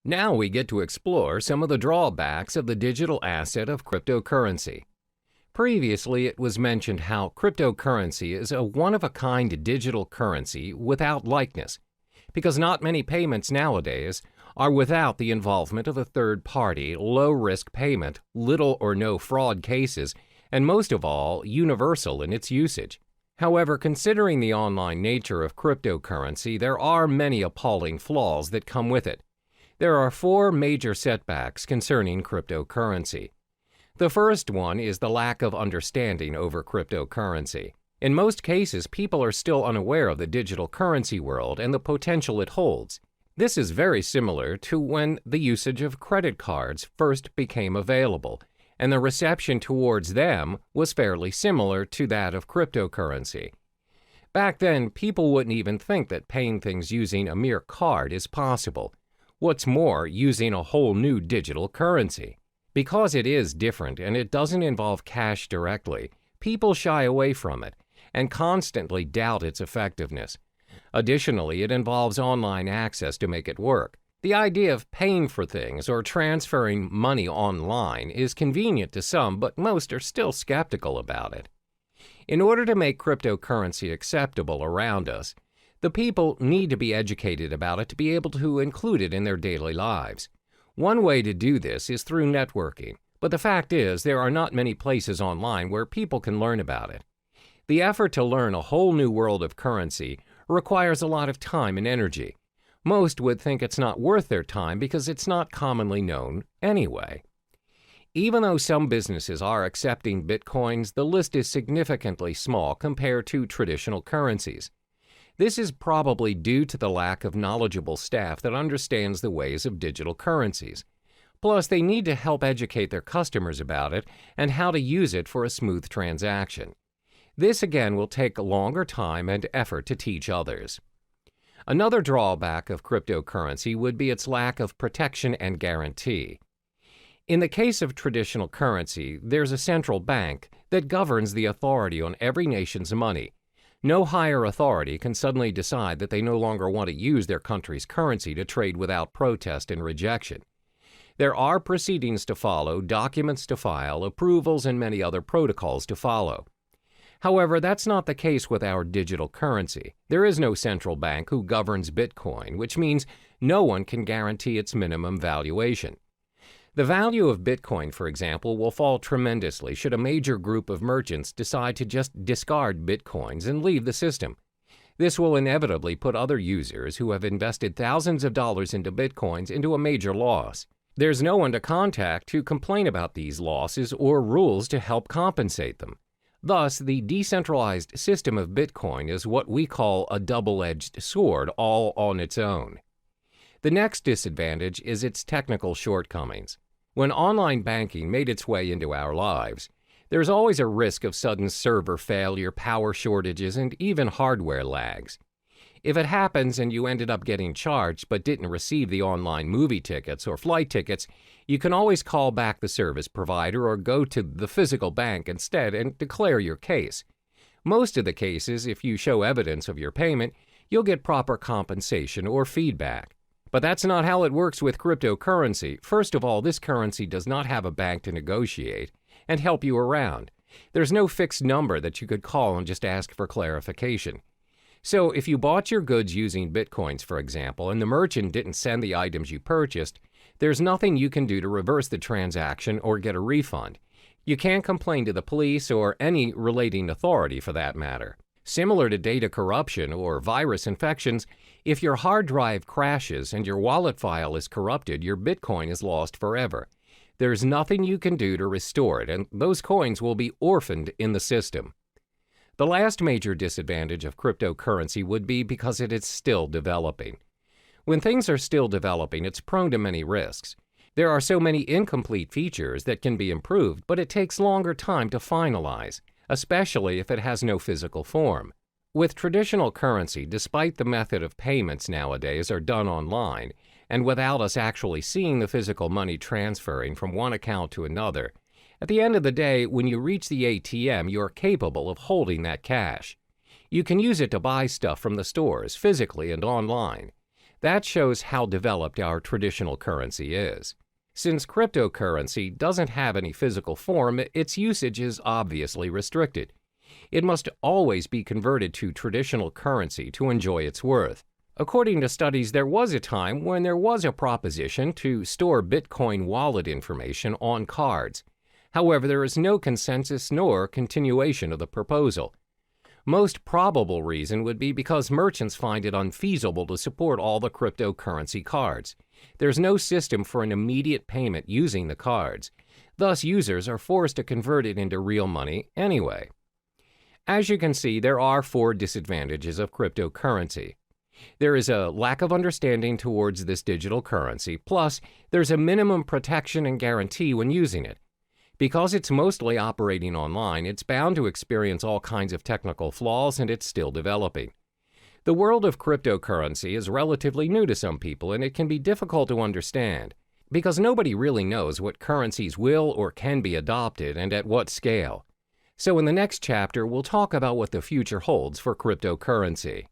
Now we get to explore some of the drawbacks of the digital asset of cryptocurrency. Previously, it was mentioned how cryptocurrency is a one-of-a-kind digital currency without likeness, because not many payments nowadays are without the involvement of a third-party, low-risk payment, little or no fraud cases, and most of all, universal in its usage. However, considering the online nature of cryptocurrency, there are many appalling flaws that come with it. There are 4 major setbacks concerning cryptocurrency. The first one is the lack of understanding over cryptocurrency. In most cases, people are still unaware of the digital currency world and the potential it holds. This is very similar to when the usage of credit cards first became available, and the reception towards them was fairly similar to that of cryptocurrency. Back then, people wouldn't even think that paying things using a mere card is possible. What's more, using a whole new digital currency. Because it is different and it doesn't involve cash directly, people shy away from it and constantly doubt its effectiveness. Additionally, it involves online access to make it work. The idea of paying for things or transferring money online is convenient to some, but most are still skeptical about it. In order to make cryptocurrency acceptable around us, the people need to be educated about it to be able to include it in their daily lives. One way to do this is through networking, but the fact is there are not many places online where people can learn about it. The effort to learn a whole new world of currency requires a lot of time and energy. Most would think it's not worth their time because it's not commonly known anyway. Even though some businesses are accepting bitcoins, the list is significantly small compared to traditional currencies. This is probably due to the lack of knowledgeable staff that understands the ways of digital currencies. Plus, they need to help educate their customers about it and how to use it for a smooth transaction. This again will take a longer time and effort to teach others. Another drawback of cryptocurrency would be its lack of protection and guarantee. In the case of traditional currency, there's a central bank that governs the authority on every nation's money. No higher authority can suddenly decide that they no longer want to use their country's currency to trade without protest and rejection. There are proceedings to follow, documents to file, approvals, and many other protocols to follow. However, that's not the case with our digital currency. There is no central bank who governs Bitcoin, which means no one can guarantee its minimum valuation. The value of Bitcoin, for example, will fall tremendously should a major group of merchants decide to just discard Bitcoins and leave the system. This will inevitably put other users who have invested thousands of dollars into Bitcoins into a major loss. There's no one to contact to complain about these losses or rules to help compensate them. Thus, the decentralized system of Bitcoin is what we call a double-edged sword all on its own. The next disadvantage is its technical shortcomings. When online banking made its way into our lives, there's always a risk of sudden server failure, power shortages, and even hardware lags. If it happens and you ended up getting charged but didn't receive the online movie tickets or flight tickets, you can always call back the service provider or go to the physical bank instead and declare your case. Most of the cases, if you show evidence of your payment, you'll get proper compensation or feedback. But that's not how it works with cryptocurrency. First of all, this currency does not have a bank to negotiate and help you around. There's no fixed number that you could call and just ask for clarification. So if you bought your goods using Bitcoins, for example, and the merchant didn't send the items you purchased, there's nothing you can do to reverse the transaction or get a refund. You can't complain to the police or any relating authority for that matter. Similar to data corruption or virus infections, if your hard drive crashes and your wallet file is corrupted, your Bitcoin is lost forever. There's nothing you can do to restore it, and those coins will be orphaned in the system. The last major disadvantage of cryptocurrency would be because it is still developing. When things are still developing, it's prone to many risks. There are so many incomplete features that can be improved, but it takes longer time to finalize, especially if it has no physical form. With traditional currency, despite the method of payments nowadays are done online, and without us actually seeing the physical money transferring from one account to another, at the end of the day, when you reach the ATM, you are capable of holding that cash. You can use it to buy stuff from the stores, physically and online. That shows how developed our traditional currency is. Since cryptocurrency doesn't have any physical form, its usage is obviously restricted. It must always be converted to traditional currency to enjoy its worth. According to studies, there was a time when there was a proposition to store Bitcoin wallet information on cards. However, there is no consensus nor continuation of the proposal. Most probable reason would be because merchants find it unfeasible to support all the cryptocurrency cards. There's no system for an immediate payment using the cards. Thus, users are forced to convert it into real money anyway. As you can see, there are 4 disadvantages of cryptocurrency. There is a lack of understanding towards this digital currency, plus there's a minimum protection and guarantee when using it. Because it's mostly operating online, it's bound to experience all kinds of technical flaws, and it's still developing. The world of cryptocurrency is relatively new to some people, and it can be difficult to understand, because nobody really knows what currencies will or can be adopted and at what scale. So in the next chapter, we'll talk about what the future holds for cryptocurrency.